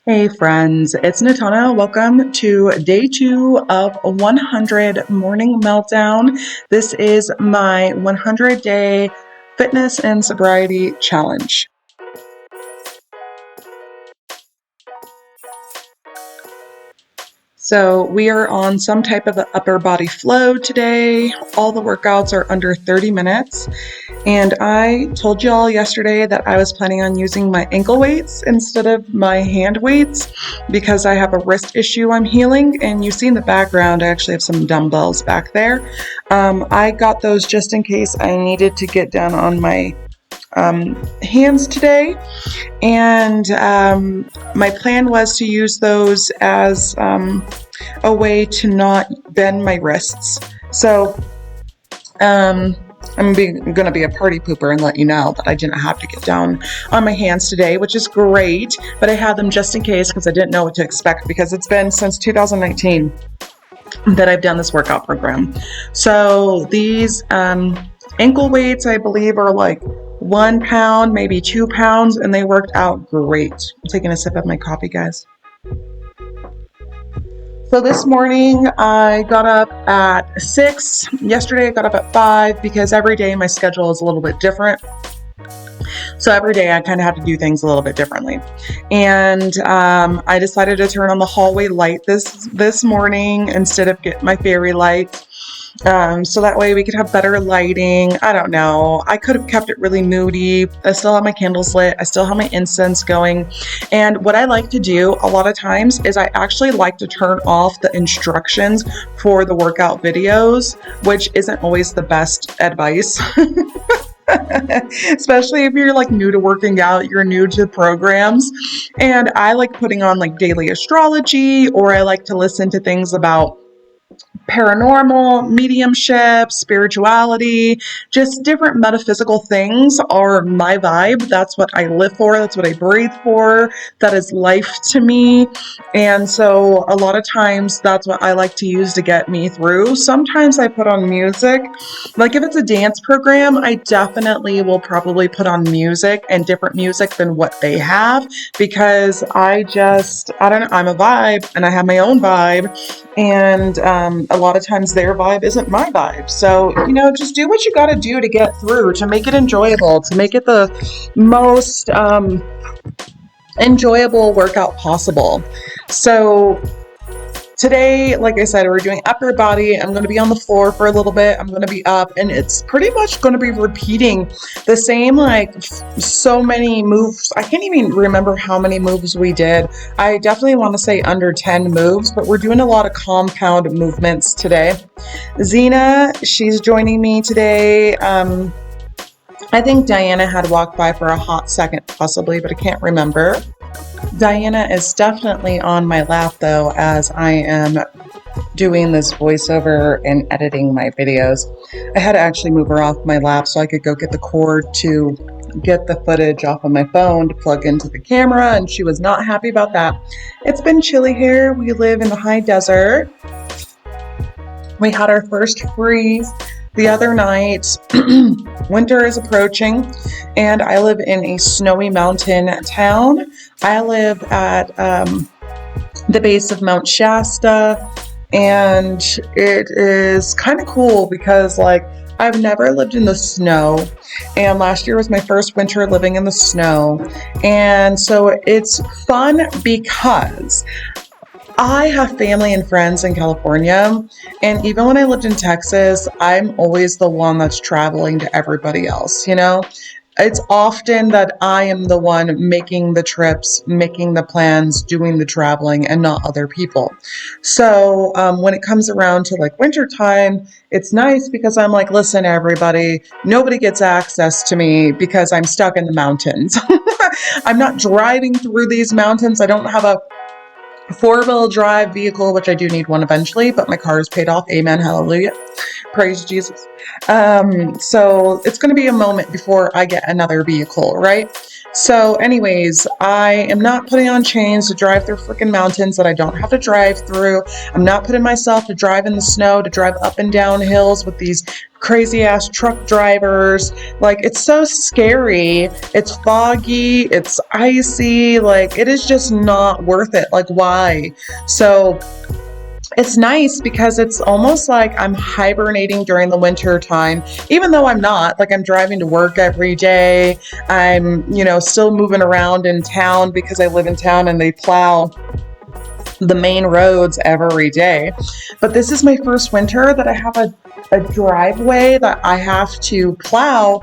Hey friends, it's Natana. Welcome to day 2 of 100 Morning Meltdown. This is my 100-day fitness and sobriety challenge. So we are on some type of upper body flow today. All the workouts are under 30 minutes. And I told y'all yesterday that I was planning on using my ankle weights instead of my hand weights because I have a wrist issue I'm healing. And you see in the background, I actually have some dumbbells back there. I got those just in case I needed to get down on my hands today. And my plan was to use those as a way to not bend my wrists. So I'm going to be a party pooper and let you know that I didn't have to get down on my hands today, which is great, but I had them just in case because I didn't know what to expect because it's been since 2019 that I've done this workout program. So these ankle weights, I believe, are like 1 pound, maybe 2 pounds, and they worked out great. I'm taking a sip of my coffee, guys. So this morning I got up at 6. Yesterday I got up at 5 because every day my schedule is a little bit different. So every day I kind of have to do things a little bit differently. And I decided to turn on the hallway light this morning instead of get my fairy lights. So that way we could have better lighting. I don't know. I could have kept it really moody. I still have my candles lit. I still have my incense going. And what I like to do a lot of times is I actually like to turn off the instructions for the workout videos, which isn't always the best advice. Especially if you're like new to working out, you're new to programs. And I like putting on like daily astrology, or I like to listen to things about paranormal, mediumship, spirituality, just different metaphysical things are my vibe. That's what I live for. That's what I breathe for. That is life to me. And so a lot of times that's what I like to use to get me through. Sometimes I put on music. Like if it's a dance program, I definitely will probably put on music and different music than what they have because I don't know, I'm a vibe and I have my own vibe. And a lot of times their vibe isn't my vibe. So, just do what you got to do to get through, to make it enjoyable, to make it the most enjoyable workout possible. So today, like I said, we're doing upper body. I'm going to be on the floor for a little bit. I'm going to be up, and it's pretty much going to be repeating the same, so many moves. I can't even remember how many moves we did. I definitely want to say under 10 moves, but we're doing a lot of compound movements today. Zena, she's joining me today. I think Diana had walked by for a hot second, possibly, but I can't remember. Diana is definitely on my lap, though, as I am doing this voiceover and editing my videos. I had to actually move her off my lap so I could go get the cord to get the footage off of my phone to plug into the camera, and she was not happy about that. It's been chilly here. We live in the high desert. We had our first freeze the other night. Winter is approaching, and I live in a snowy mountain town. I live at the base of Mount Shasta, and it is kind of cool because I've never lived in the snow, and last year was my first winter living in the snow, and so it's fun because I have family and friends in California, and even when I lived in Texas, I'm always the one that's traveling to everybody else, It's often that I am the one making the trips, making the plans, doing the traveling, and not other people. So when it comes around to wintertime, it's nice because I'm like, listen, everybody, nobody gets access to me because I'm stuck in the mountains. I'm not driving through these mountains. I don't have a 4-wheel drive vehicle, which I do need one eventually, but my car is paid off. Amen. Hallelujah. Praise Jesus. So it's going to be a moment before I get another vehicle, right? So anyways, I am not putting on chains to drive through freaking mountains that I don't have to drive through. I'm not putting myself to drive in the snow, to drive up and down hills with these crazy ass truck drivers. Like, it's so scary. It's foggy, it's icy, like it is just not worth it. Like, why? So it's nice because it's almost like I'm hibernating during the winter time, even though I'm not. Like, I'm driving to work every day. I'm, still moving around in town because I live in town and they plow the main roads every day. But this is my first winter that I have a driveway that I have to plow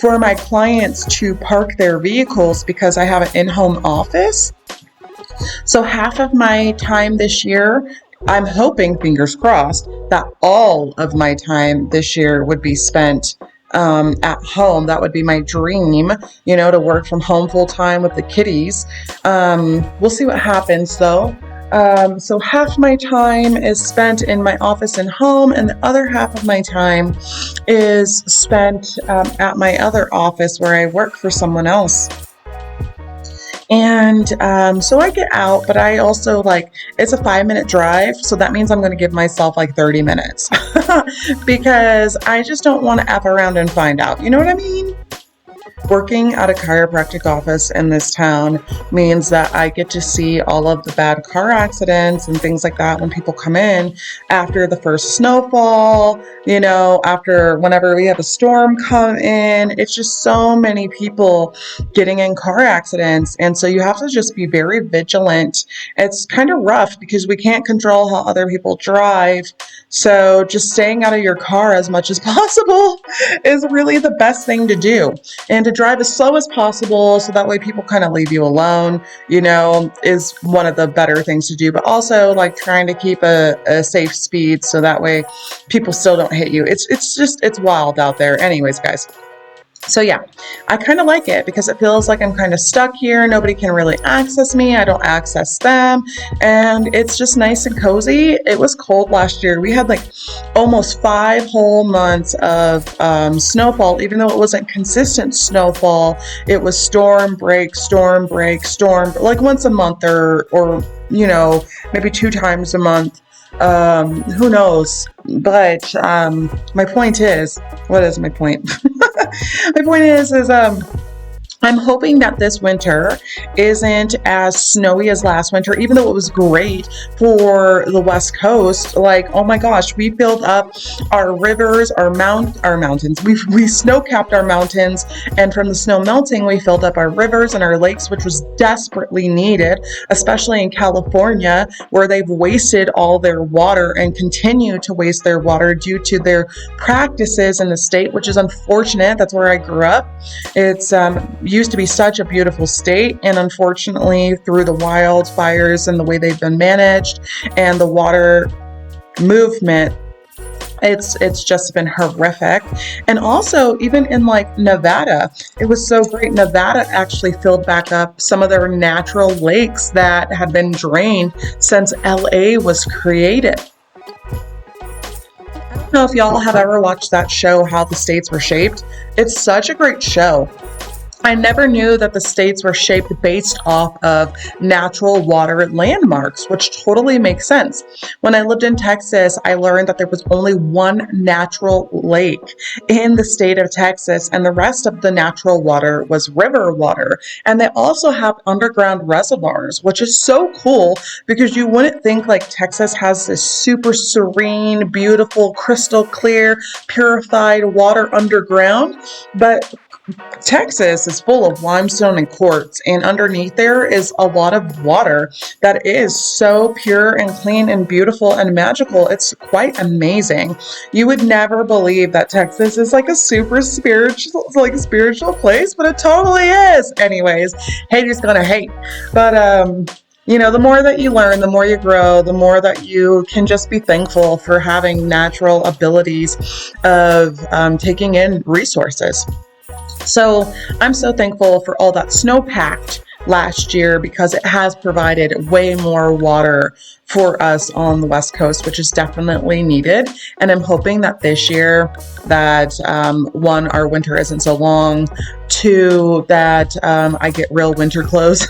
for my clients to park their vehicles because I have an in-home office. So half of my time this year, I'm hoping, fingers crossed, that all of my time this year would be spent at home. That would be my dream, to work from home full time with the kitties. We'll see what happens though. So half my time is spent in my office and home, and the other half of my time is spent at my other office where I work for someone else. And so I get out, but I also it's a 5-minute drive. So that means I'm going to give myself 30 minutes because I just don't want to F around and find out. You know what I mean? Working at a chiropractic office in this town means that I get to see all of the bad car accidents and things like that when people come in after the first snowfall, after whenever we have a storm come in. It's just so many people getting in car accidents. And so you have to just be very vigilant. It's kind of rough because we can't control how other people drive. So just staying out of your car as much as possible is really the best thing to do. And to drive as slow as possible so that way people kind of leave you alone, is one of the better things to do. But also trying to keep a safe speed so that way people still don't hit you. It's wild out there. Anyways, guys. So yeah, I kind of like it because it feels like I'm kind of stuck here. Nobody can really access me. I don't access them. And it's just nice and cozy. It was cold last year. We had almost 5 whole months of snowfall, even though it wasn't consistent snowfall. It was storm break, like once a month or maybe 2 times a month. Who knows? But my point is, what is my point? My point is I'm hoping that this winter isn't as snowy as last winter, even though it was great for the West Coast. Oh my gosh, we filled up our rivers, our mountains. We snow capped our mountains, and from the snow melting, we filled up our rivers and our lakes, which was desperately needed, especially in California, where they've wasted all their water and continue to waste their water due to their practices in the state, which is unfortunate. That's where I grew up. It's used to be such a beautiful state, and unfortunately through the wildfires and the way they've been managed and the water movement, it's just been horrific. And also even in Nevada, it was so great. Nevada actually filled back up some of their natural lakes that had been drained since LA was created. I don't know if y'all have ever watched that show, How the States Were Shaped. It's such a great show. I never knew that the states were shaped based off of natural water landmarks, which totally makes sense. When I lived in Texas, I learned that there was only one natural lake in the state of Texas, and the rest of the natural water was river water. And they also have underground reservoirs, which is so cool because you wouldn't think Texas has this super serene, beautiful, crystal clear, purified water underground, but Texas is full of limestone and quartz, and underneath there is a lot of water that is so pure and clean and beautiful and magical. It's quite amazing. You would never believe that Texas is a super spiritual place, but it totally is. Anyways, haters gonna hate. But the more that you learn, the more you grow, the more that you can just be thankful for having natural abilities of taking in resources. So I'm so thankful for all that snow packed last year because it has provided way more water for us on the West Coast, which is definitely needed. And I'm hoping that this year that one, our winter isn't so long, two, that I get real winter clothes.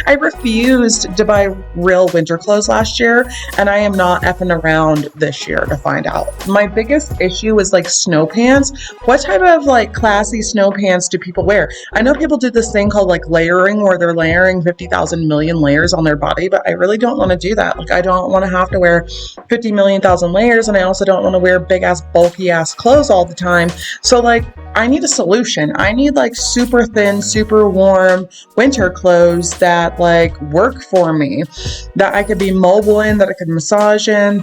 I refused to buy real winter clothes last year, and I am not effing around this year to find out. My biggest issue is like snow pants. What type of like classy snow pants do people wear? I know people do this thing called like layering where they're layering 50,000 million layers on their body, but I really don't want to do that. Like I don't want to have to wear 50 million thousand layers, and I also don't want to wear big ass bulky ass clothes all the time. So like I need a solution. I need like super thin, super warm winter clothes that like work for me, that I could be mobile in, that I could massage in,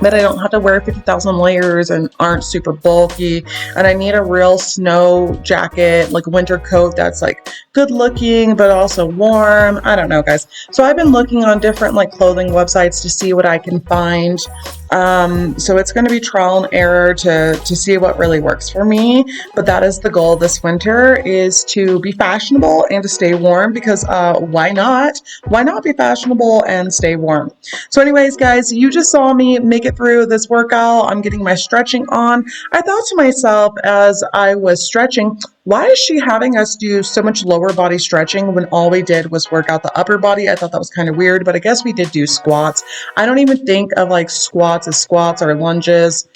that I don't have to wear 50,000 layers and aren't super bulky. And I need a real snow jacket, like a winter coat that's like good looking, but also warm. I don't know, guys. So I've been looking on different like clothing websites to see what I can find. So it's going to be trial and error to see what really works for me. But that is the goal this winter, is to be fashionable and to stay warm, because why not? Why not be fashionable and stay warm? So anyways, guys, you just saw me make it through this workout. I'm getting my stretching on. I thought to myself as I was stretching, why is she having us do so much lower body stretching when all we did was work out the upper body? I thought that was kind of weird, but I guess we did do squats. I don't even think of like squats as squats or lunges.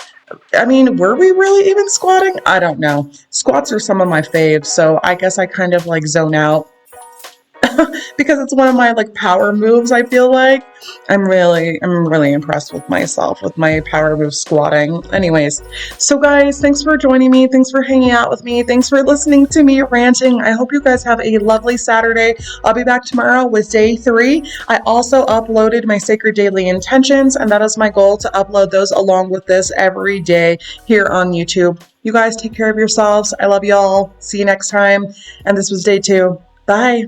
I mean, were we really even squatting? I don't know. Squats are some of my faves, so I guess I kind of like zone out because it's one of my like power moves. I feel like I'm really impressed with myself with my power move squatting. Anyways, so guys, thanks for joining me. Thanks for hanging out with me. Thanks for listening to me ranting. I hope you guys have a lovely Saturday. I'll be back tomorrow with day 3. I also uploaded my Sacred Daily Intentions, and that is my goal, to upload those along with this every day here on YouTube. You guys take care of yourselves. I love y'all. See you next time. And this was day 2. Bye.